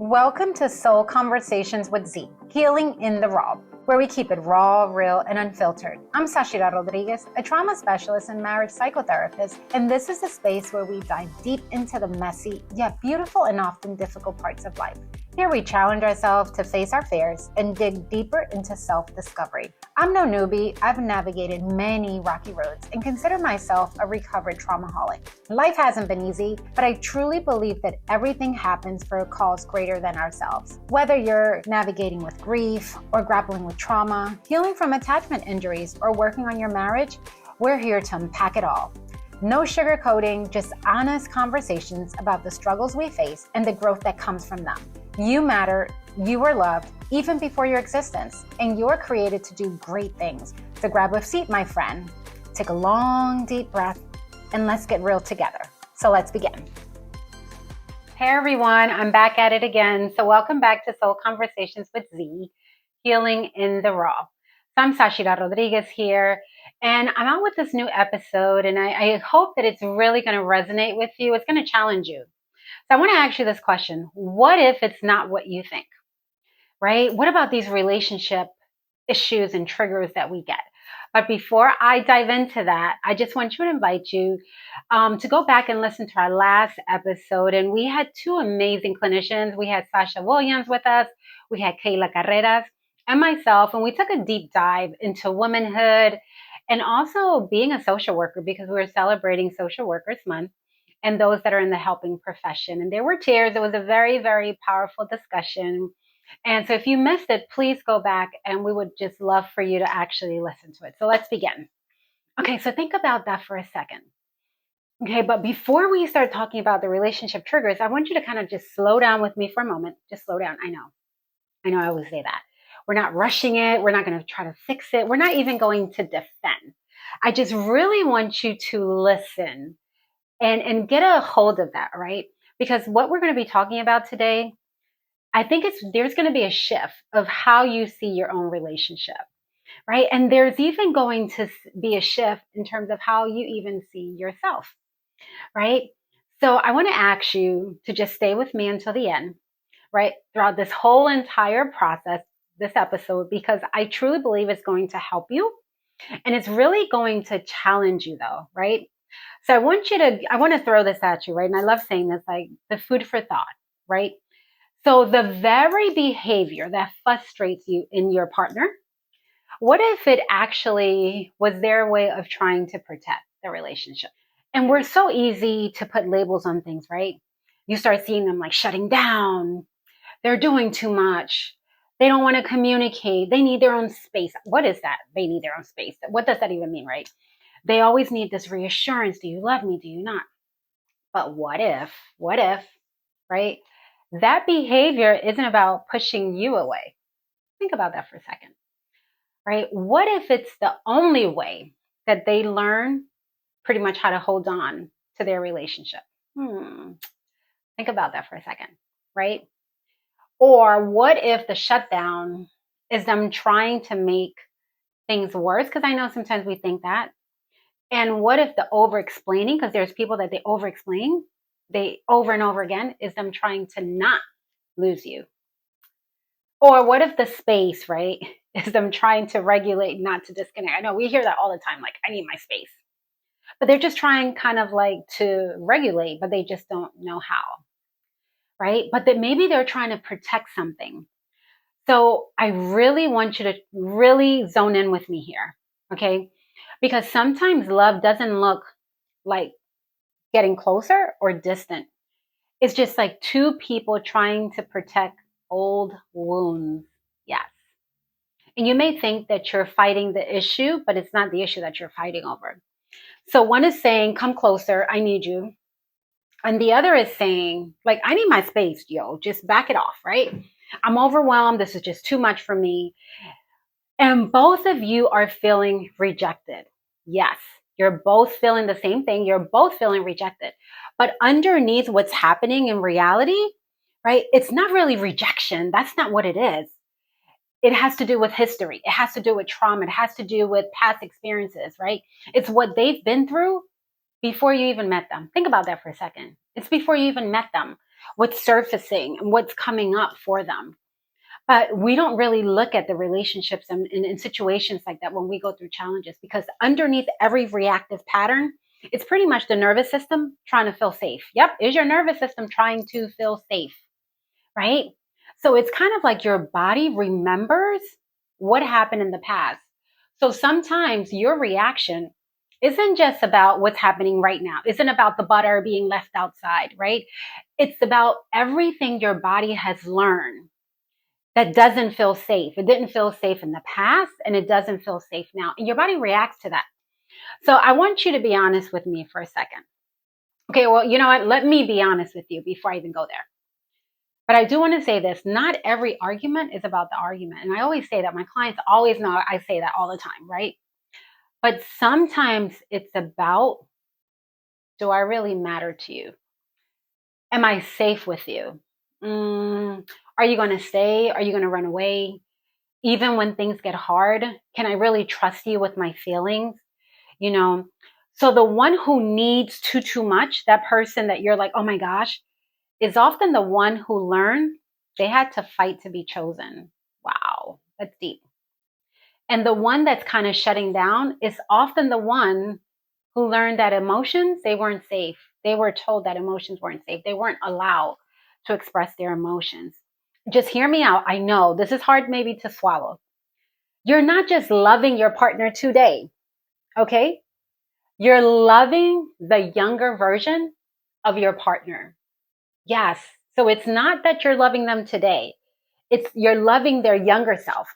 Welcome to Soul Conversations with Z, Healing in the Raw, where we keep it raw, real, and unfiltered. I'm Zachyra Rodriguez, a trauma specialist and marriage psychotherapist, and this is a space where we dive deep into the messy, yet beautiful and often difficult parts of life. Here we challenge ourselves to face our fears and dig deeper into self-discovery. I'm no newbie. I've navigated many rocky roads and consider myself a recovered traumaholic. Life hasn't been easy, but I truly believe that everything happens for a cause greater than ourselves. Whether you're navigating with grief or grappling with trauma, healing from attachment injuries, or working on your marriage, we're here to unpack it all. No sugarcoating, just honest conversations about the struggles we face and the growth that comes from them. You matter, you are loved, even before your existence, and you're created to do great things. So grab a seat, my friend, take a long, deep breath, and let's get real together. So let's begin. Hey everyone, I'm back at it again. So welcome back to Soul Conversations with Z, Healing in the Raw. So I'm Zachyra Rodriguez here, and I'm out with this new episode, and I hope that it's really going to resonate with you. It's going to challenge you. So I want to ask you this question. What if it's not what you think, right? What about these relationship issues and triggers that we get? But before I dive into that, I just want to invite you to go back and listen to our last episode. And we had two amazing clinicians. We had Sasha Williams with us. We had Kayla Carreras and myself. And we took a deep dive into womanhood and also being a social worker, because we were celebrating Social Workers Month and those that are in the helping profession. And there were tears. It was a very, very powerful discussion. And so if you missed it, please go back, and we would just love for you to actually listen to it. So let's begin. Okay, so think about that for a second. Okay, but before we start talking about the relationship triggers, I want you to kind of just slow down with me for a moment. Just slow down. I know I always say that. We're not rushing it. We're not going to try to fix it. We're not even going to defend. I just really want you to listen and get a hold of that, right? Because what we're going to be talking about today, I think there's going to be a shift of how you see your own relationship, right? And there's even going to be a shift in terms of how you even see yourself, right? So I want to ask you to just stay with me until the end, right? Throughout this whole entire process, this episode, because I truly believe it's going to help you. And it's really going to challenge you though, right? So I want to throw this at you, right? And I love saying this, like the food for thought, right? So the very behavior that frustrates you in your partner, what if it actually was their way of trying to protect the relationship? And we're so easy to put labels on things, right? You start seeing them like shutting down. They're doing too much. They don't want to communicate. They need their own space. What is that? They need their own space. What does that even mean, right? They always need this reassurance. Do you love me? Do you not? But what if, right? That behavior isn't about pushing you away. Think about that for a second, right? What if it's the only way that they learn pretty much how to hold on to their relationship? Think about that for a second, right? Or what if the shutdown is them trying to make things worse? Because I know sometimes we think that. And what if the over-explaining, because there's people that they over-explain, they over and over again, is them trying to not lose you? Or what if the space, right, is them trying to regulate, not to disconnect? I know we hear that all the time, like, I need my space. But they're just trying kind of like to regulate, but they just don't know how, right? But that maybe they're trying to protect something. So I really want you to really zone in with me here, okay? Because sometimes love doesn't look like getting closer or distant. It's just like two people trying to protect old wounds. Yes. And you may think that you're fighting the issue, but it's not the issue that you're fighting over. So one is saying, come closer, I need you. And the other is saying, like, I need my space, yo, just back it off, right? I'm overwhelmed. This is just too much for me. And both of you are feeling rejected. Yes, you're both feeling the same thing. You're both feeling rejected. But underneath what's happening in reality, right, it's not really rejection. That's not what it is. It has to do with history. It has to do with trauma. It has to do with past experiences, right? It's what they've been through before you even met them. Think about that for a second. It's before you even met them. what's surfacing and what's coming up for them. But we don't really look at the relationships and in situations like that when we go through challenges, because underneath every reactive pattern, it's pretty much the nervous system trying to feel safe. Yep, is your nervous system trying to feel safe, right? So it's kind of like your body remembers what happened in the past. So sometimes your reaction isn't just about what's happening right now, isn't about the butter being left outside, right? It's about everything your body has learned that doesn't feel safe. It didn't feel safe in the past and it doesn't feel safe now. And your body reacts to that. So I want you to be honest with me for a second. Okay, well, you know what? Let me be honest with you before I even go there. But I do want to say this, not every argument is about the argument. And I always say that. My clients always know I say that all the time, right? But sometimes it's about, do I really matter to you? Am I safe with you? Are you going to stay? Are you going to run away? Even when things get hard, can I really trust you with my feelings? You know, so the one who needs too much, that person that you're like, oh my gosh, is often the one who learned they had to fight to be chosen. Wow, that's deep. And the one that's kind of shutting down is often the one who learned that emotions, they weren't safe. They were told that emotions weren't safe. They weren't allowed to express their emotions. Just hear me out. I know this is hard maybe to swallow. You're not just loving your partner today, okay? You're loving the younger version of your partner. Yes. So it's not that you're loving them today. It's you're loving their younger self.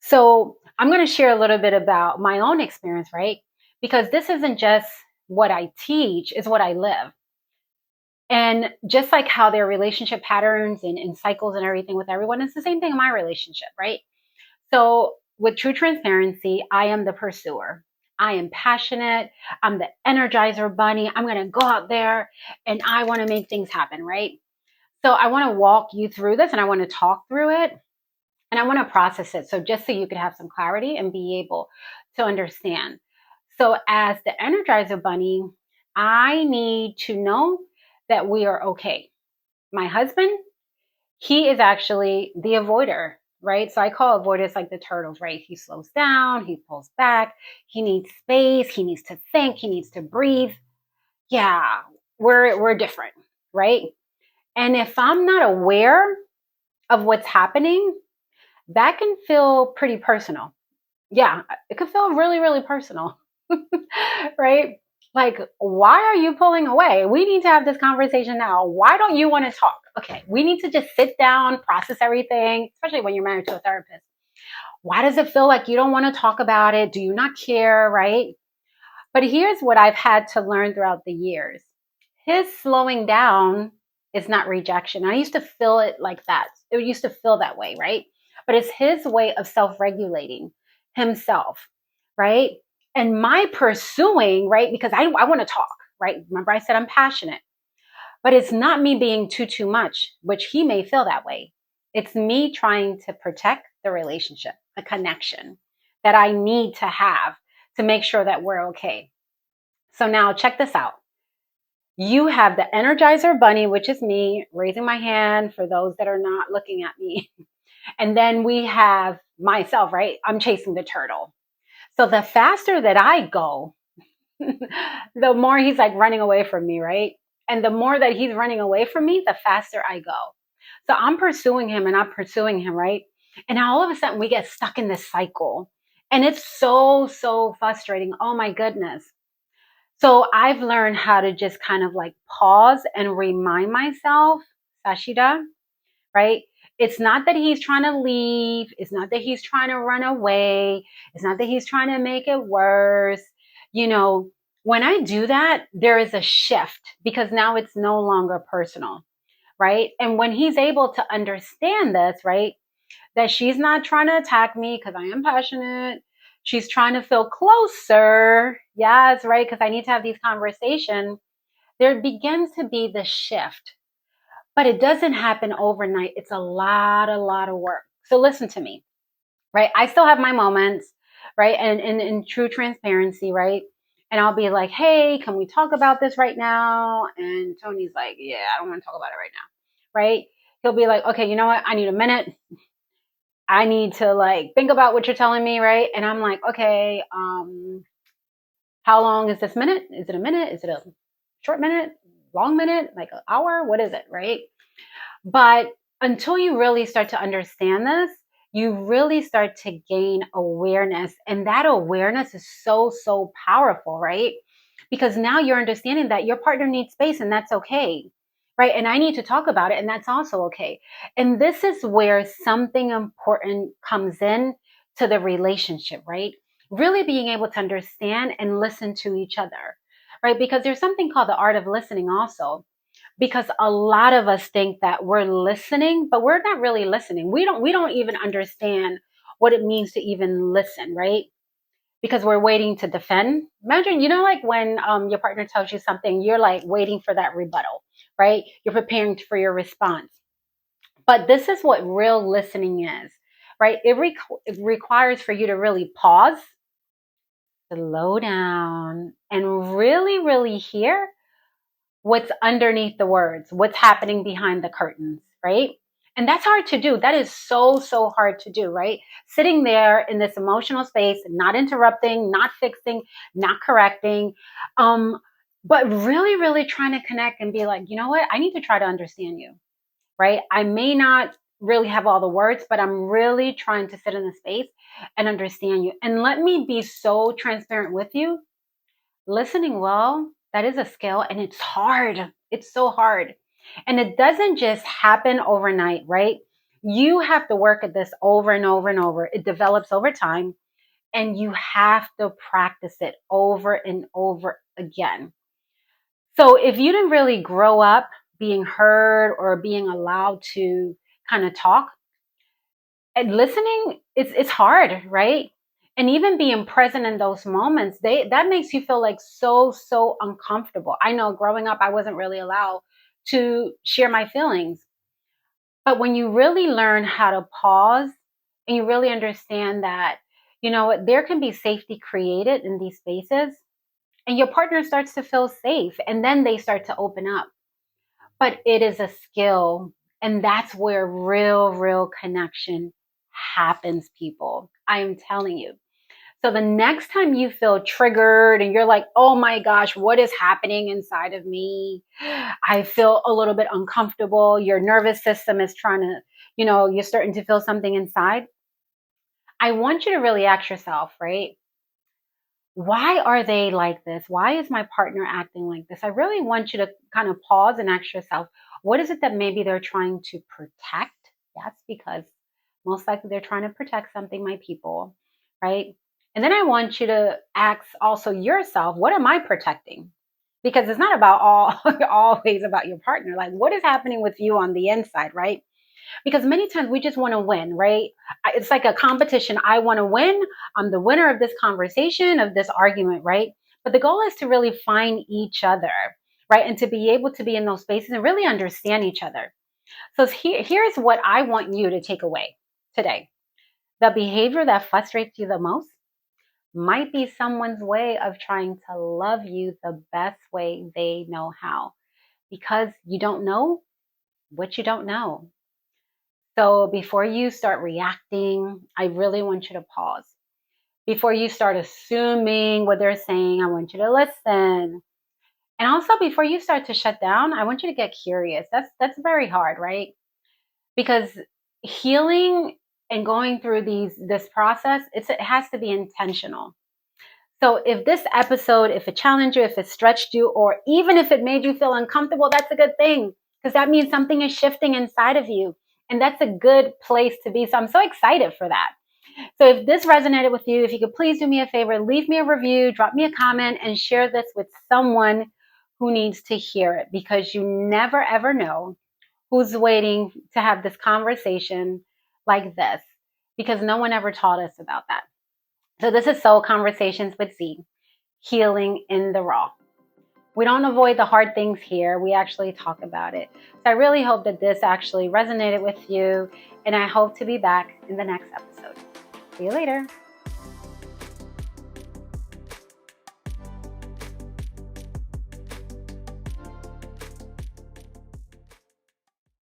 So I'm going to share a little bit about my own experience, right? Because this isn't just what I teach, it's what I live. And just like how their relationship patterns and cycles and everything with everyone, it's the same thing in my relationship, right? So with true transparency, I am the pursuer. I am passionate. I'm the energizer bunny. I'm going to go out there and I want to make things happen, right? So I want to walk you through this and I want to talk through it and I want to process it. So just so you could have some clarity and be able to understand. So as the energizer bunny, I need to know that we are okay. My husband, he is actually the avoider, right? So I call avoiders like the turtles, right? He slows down, he pulls back, he needs space, he needs to think, he needs to breathe. Yeah, we're different, right? And if I'm not aware of what's happening, that can feel pretty personal. Yeah, it could feel really, really personal, right? Like, why are you pulling away? We need to have this conversation now. Why don't you want to talk? Okay, we need to just sit down, process everything, especially when you're married to a therapist. Why does it feel like you don't want to talk about it? Do you not care, right? But here's what I've had to learn throughout the years. His slowing down is not rejection. I used to feel it like that. It used to feel that way, right? But it's his way of self-regulating himself, right? And my pursuing, right? Because I want to talk, right? Remember I said I'm passionate, but it's not me being too much, which he may feel that way. It's me trying to protect the relationship, the connection that I need to have to make sure that we're okay. So now check this out. You have the Energizer Bunny, which is me raising my hand for those that are not looking at me. And then we have myself, right? I'm chasing the turtle. So the faster that I go, the more he's like running away from me, right? And the more that he's running away from me, the faster I go. So I'm pursuing him and I'm pursuing him, right? And now all of a sudden we get stuck in this cycle. And it's so frustrating. Oh my goodness. So I've learned how to just kind of like pause and remind myself, Sashida, right? It's not that he's trying to leave. It's not that he's trying to run away. It's not that he's trying to make it worse. You know, when I do that, there is a shift because now it's no longer personal, right? And when he's able to understand this, right, that she's not trying to attack me because I am passionate. She's trying to feel closer. Yes, right, because I need to have these conversations. There begins to be the shift, but it doesn't happen overnight. It's a lot of work. So listen to me, right? I still have my moments, right? And in true transparency, right? And I'll be like, hey, can we talk about this right now? And Tony's like, yeah, I don't want to talk about it right now. Right? He'll be like, okay, you know what? I need a minute. I need to like think about what you're telling me, right? And I'm like, okay, how long is this minute? Is it a minute? Is it a short minute? Long minute? Like an hour? What is it, right? But until you really start to understand this, you really start to gain awareness. And that awareness is so, so powerful, right? Because now you're understanding that your partner needs space and that's okay, right? And I need to talk about it and that's also okay. And this is where something important comes in to the relationship, right? Really being able to understand and listen to each other, right? Because there's something called the art of listening also, because a lot of us think that we're listening, but we're not really listening. We don't even understand what it means to even listen, right? Because we're waiting to defend. Imagine, like when your partner tells you something, you're like waiting for that rebuttal, right? You're preparing for your response. But this is what real listening is, right? It requires for you to really pause, slow down, and really, really hear what's underneath the words, what's happening behind the curtains, right? And that's hard to do. That is so, so hard to do, right? Sitting there in this emotional space, not interrupting, not fixing, not correcting, but really, really trying to connect and be like, you know what? I need to try to understand you, right? I may not really have all the words, but I'm really trying to sit in the space and understand you. And let me be so transparent with you. Listening well, that is a skill and it's hard. It's so hard. And it doesn't just happen overnight, right? You have to work at this over and over and over. It develops over time and you have to practice it over and over again. So if you didn't really grow up being heard or being allowed to kind of talk, and listening, it's hard, right? And even being present in those moments, that makes you feel like so, so uncomfortable. I know growing up I wasn't really allowed to share my feelings, but when you really learn how to pause and you really understand that, there can be safety created in these spaces, and your partner starts to feel safe and then they start to open up. But it is a skill, and that's where real connection happens, people. I am telling you. So the next time you feel triggered and you're like, oh my gosh, what is happening inside of me? I feel a little bit uncomfortable. Your nervous system is trying to, you're starting to feel something inside. I want you to really ask yourself, right? Why are they like this? Why is my partner acting like this? I really want you to kind of pause and ask yourself, what is it that maybe they're trying to protect? Yes, because most likely they're trying to protect something, my people, right? And then I want you to ask also yourself, what am I protecting? Because it's not about always about your partner. Like, what is happening with you on the inside, right? Because many times we just want to win, right? It's like a competition. I want to win. I'm the winner of this conversation, of this argument, right? But the goal is to really find each other, right? And to be able to be in those spaces and really understand each other. So here's what I want you to take away today. The behavior that frustrates you the most might be someone's way of trying to love you the best way they know how, because you don't know what you don't know. So before you start reacting, I really want you to pause. Before you start assuming what they're saying, I want you to listen. And also before you start to shut down, I want you to get curious. That's very hard, right? Because healing and going through this process, it has to be intentional. So if this episode, if it challenged you, if it stretched you, or even if it made you feel uncomfortable, that's a good thing, because that means something is shifting inside of you. And that's a good place to be. So I'm so excited for that. So if this resonated with you, if you could please do me a favor, leave me a review, drop me a comment, and share this with someone who needs to hear it, because you never, ever know who's waiting to have this conversation like this, because no one ever taught us about that. So this is Soul Conversations with Z, healing in the raw. We don't avoid the hard things here. We actually talk about it. So I really hope that this actually resonated with you, and I hope to be back in the next episode. See you later.